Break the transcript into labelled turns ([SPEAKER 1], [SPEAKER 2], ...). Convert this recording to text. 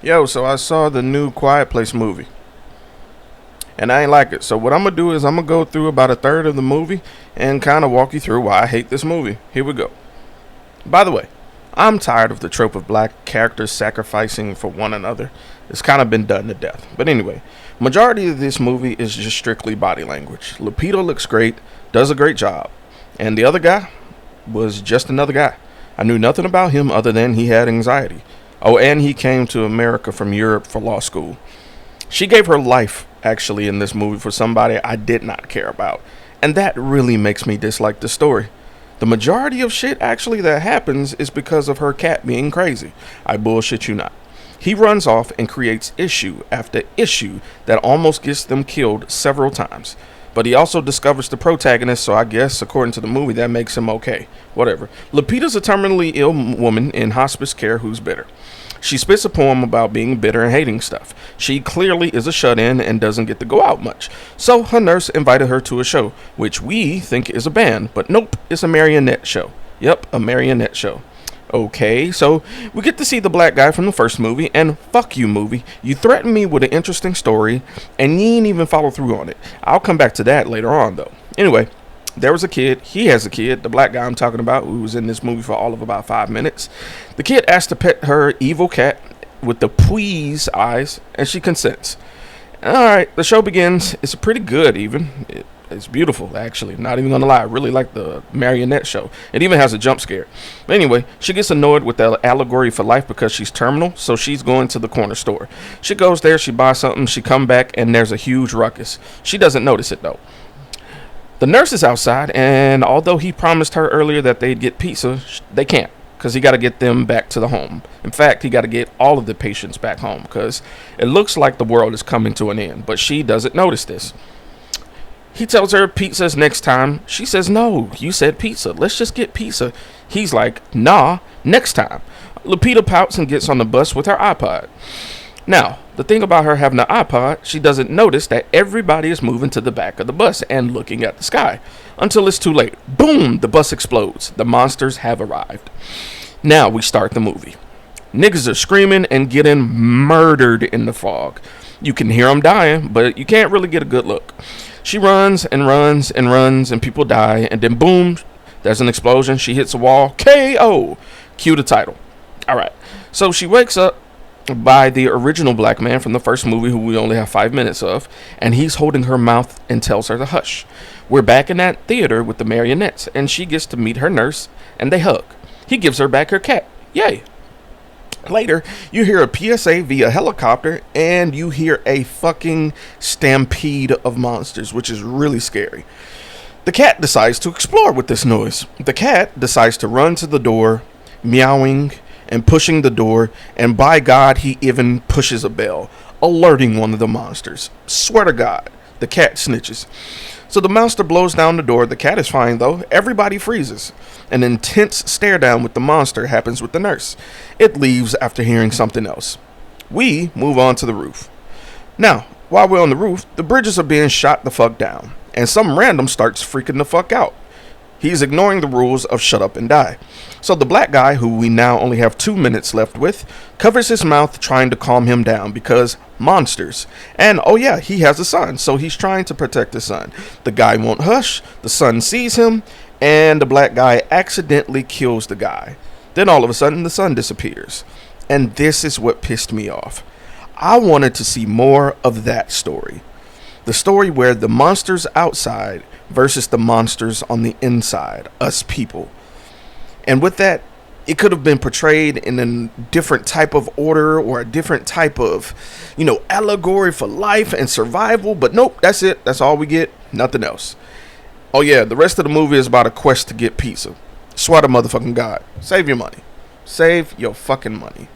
[SPEAKER 1] Yo, so I saw the new Quiet Place movie, and I ain't like it. So what I'm gonna do is I'm gonna go through about a third of the movie and kind of walk you through why I hate this movie. Here we go. By the way, I'm tired of the trope of black characters sacrificing for one another. It's kind of been done to death. But anyway, majority of this movie is just strictly body language. Lupita looks great, does a great job, and the other guy was just another guy. I knew nothing about him other than he had anxiety. Oh, and he came to America from Europe for law school. She gave her life, actually, in this movie for somebody I did not care about. And that really makes me dislike the story. The majority of shit actually that happens is because of her cat being crazy. I bullshit you not. He runs off and creates issue after issue that almost gets them killed several times. But he also discovers the protagonist, so I guess, according to the movie, that makes him okay. Whatever. Lupita's a terminally ill woman in hospice care who's bitter. She spits a poem about being bitter and hating stuff. She clearly is a shut-in and doesn't get to go out much. So her nurse invited her to a show, which we think is a band, but nope, it's a marionette show. Yep, a marionette show. Okay, so we get to see the black guy from the first movie, and fuck you, movie. You threatened me with an interesting story, and you ain't even follow through on it. I'll come back to that later on, though. Anyway, there was a kid. He has a kid, the black guy I'm talking about, who was in this movie for all of about 5 minutes. The kid asked to pet her evil cat with the please eyes, and she consents. Alright, the show begins. It's pretty good, even. It's beautiful, actually. Not even gonna lie. I really like the marionette show. It even has a jump scare. But anyway, she gets annoyed with the allegory for life because she's terminal, so she's going to the corner store. She goes there, she buys something, she come back, and there's a huge ruckus. She doesn't notice it, though. The nurse is outside, and although he promised her earlier that they'd get pizza, they can't, because he got to get them back to the home. In fact, he got to get all of the patients back home, because it looks like the world is coming to an end, but she doesn't notice this. He tells her pizza's next time. She says, no, you said pizza. Let's just get pizza. He's like, nah, next time. Lupita pouts and gets on the bus with her iPod. Now, the thing about her having an iPod, she doesn't notice that everybody is moving to the back of the bus and looking at the sky. Until it's too late. Boom, the bus explodes. The monsters have arrived. Now we start the movie. Niggas are screaming and getting murdered in the fog. You can hear them dying, but you can't really get a good look. She runs and runs and runs and people die, and then boom, there's an explosion. She hits a wall. KO. Cue the title. Alright, so she wakes up by the original black man from the first movie, who we only have 5 minutes of, and he's holding her mouth and tells her to hush. We're back in that theater with the marionettes, and she gets to meet her nurse, and they hug. He gives her back her cat. Yay. Later, you hear a PSA via helicopter, and you hear a fucking stampede of monsters, which is really scary. The cat decides to explore with this noise. The cat decides to run to the door, meowing and pushing the door, and by God, he even pushes a bell, alerting one of the monsters. Swear to God, the cat snitches. So the monster blows down the door. The cat is fine, though. Everybody freezes. An intense stare down with the monster happens with the nurse. It leaves after hearing something else. We move on to the roof. Now, while we're on the roof, the bridges are being shot the fuck down, and some random starts freaking the fuck out. He's ignoring the rules of shut up and die. So the black guy, who we now only have 2 minutes left with, covers his mouth trying to calm him down because monsters. And oh yeah, he has a son, so he's trying to protect his son. The guy won't hush, the son sees him, and the black guy accidentally kills the guy. Then all of a sudden the son disappears. And this is what pissed me off. I wanted to see more of that story. The story where the monsters outside versus the monsters on the inside, us people. And with that, it could have been portrayed in a different type of order or a different type of, allegory for life and survival. But nope, that's it. That's all we get. Nothing else. Oh yeah, the rest of the movie is about a quest to get pizza. Swear to motherfucking God. Save your money. Save your fucking money.